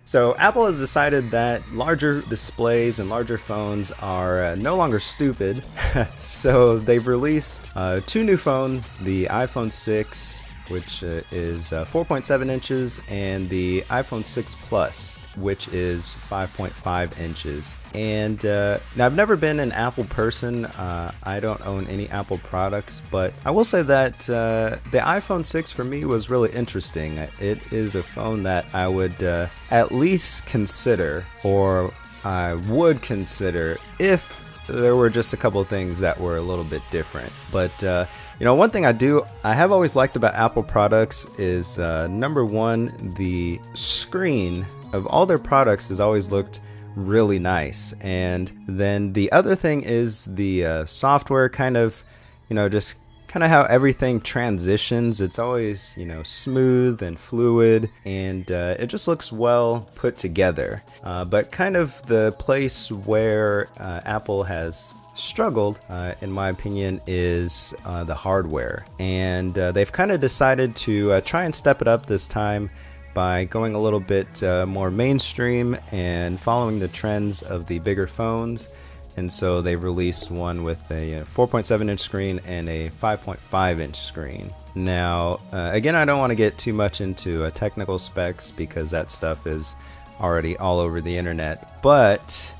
So Apple has decided that larger displays and larger phones are no longer stupid. So they've released two new phones, the iPhone 6, which is 4.7 inches, and the iPhone 6 Plus, which is 5.5 inches. And now I've never been an Apple person. I don't own any Apple products, but I will say that the iPhone 6 for me was really interesting. It is a phone that I would at least consider, or I would consider if there were just a couple things that were a little bit different. But you know, one thing I have always liked about Apple products is number one, the screen of all their products has always looked really nice. And then the other thing is the software, kind of, you know, just kind of how everything transitions. It's always, you know, smooth and fluid, and it just looks well put together. But kind of the place where Apple has struggled, in my opinion, is the hardware. And they've kind of decided to try and step it up this time by going a little bit more mainstream and following the trends of the bigger phones. And so they've released one with a 4.7 inch screen and a 5.5 inch screen. Now, again, I don't want to get too much into technical specs because that stuff is already all over the internet. But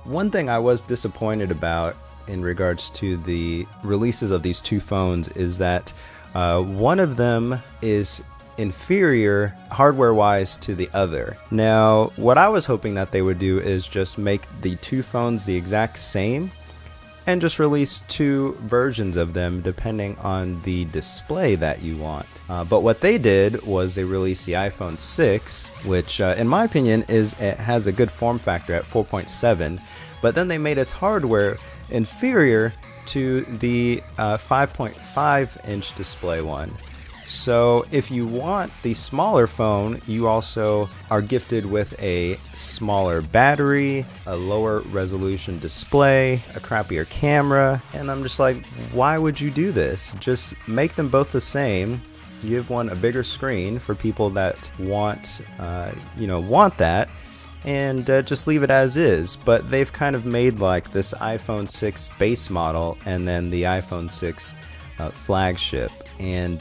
one thing I was disappointed about in regards to the releases of these two phones is that one of them is inferior hardware-wise to the other. Now, what I was hoping that they would do is just make the two phones the exact same and just release two versions of them depending on the display that you want. But what they did was they released the iPhone 6, which in my opinion it has a good form factor at 4.7, but then they made its hardware inferior to the 5.5 inch display one. So if you want the smaller phone, you also are gifted with a smaller battery, a lower resolution display, a crappier camera, and I'm just like, why would you do this? Just make them both the same. Give one a bigger screen for people that want, want that, and just leave it as is. But they've kind of made like this iPhone 6 base model and then the iPhone 6 flagship, and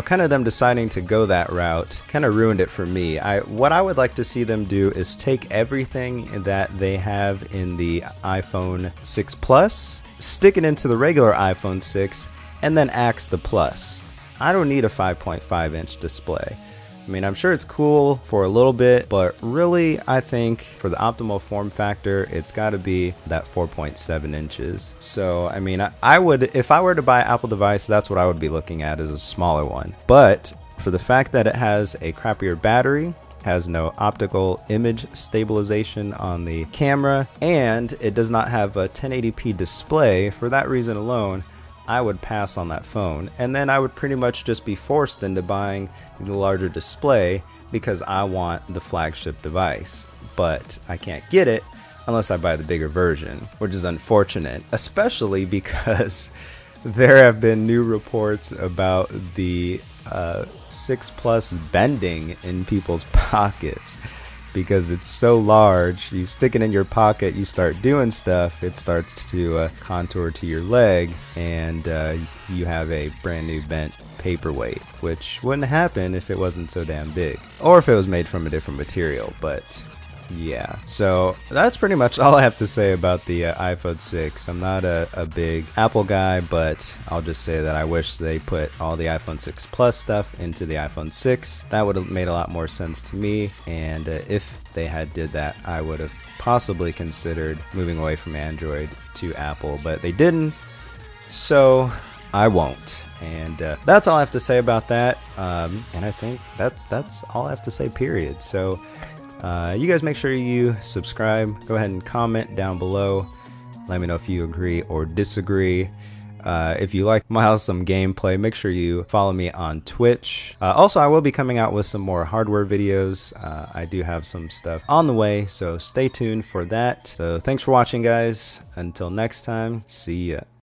kind of them deciding to go that route kind of ruined it for me. What I would like to see them do is take everything that they have in the iPhone 6 Plus, stick it into the regular iPhone 6, and then axe the Plus. I don't need a 5.5 inch display. I mean, I'm sure it's cool for a little bit, but really, I think for the optimal form factor, it's got to be that 4.7 inches. So, I mean, I would, if I were to buy an Apple device, that's what I would be looking at, is a smaller one. But for the fact that it has a crappier battery, has no optical image stabilization on the camera, and it does not have a 1080p display, for that reason alone, I would pass on that phone, and then I would pretty much just be forced into buying the larger display because I want the flagship device, but I can't get it unless I buy the bigger version, which is unfortunate, especially because there have been new reports about the 6 Plus bending in people's pockets. Because it's so large, you stick it in your pocket, you start doing stuff, it starts to contour to your leg, and you have a brand new bent paperweight, which wouldn't happen if it wasn't so damn big, or if it was made from a different material. But yeah, so that's pretty much all I have to say about the iPhone 6. I'm not a big Apple guy, but I'll just say that I wish they put all the iPhone 6 Plus stuff into the iPhone 6. That would have made a lot more sense to me, and if they had did that, I would have possibly considered moving away from Android to Apple, but they didn't, so I won't. And that's all I have to say about that, and I think that's all I have to say, period. So you guys make sure you subscribe, go ahead and comment down below, let me know if you agree or disagree. If you like my awesome gameplay, make sure you follow me on Twitch. Also, I will be coming out with some more hardware videos. I do have some stuff on the way, so stay tuned for that. So thanks for watching, guys. Until next time, see ya.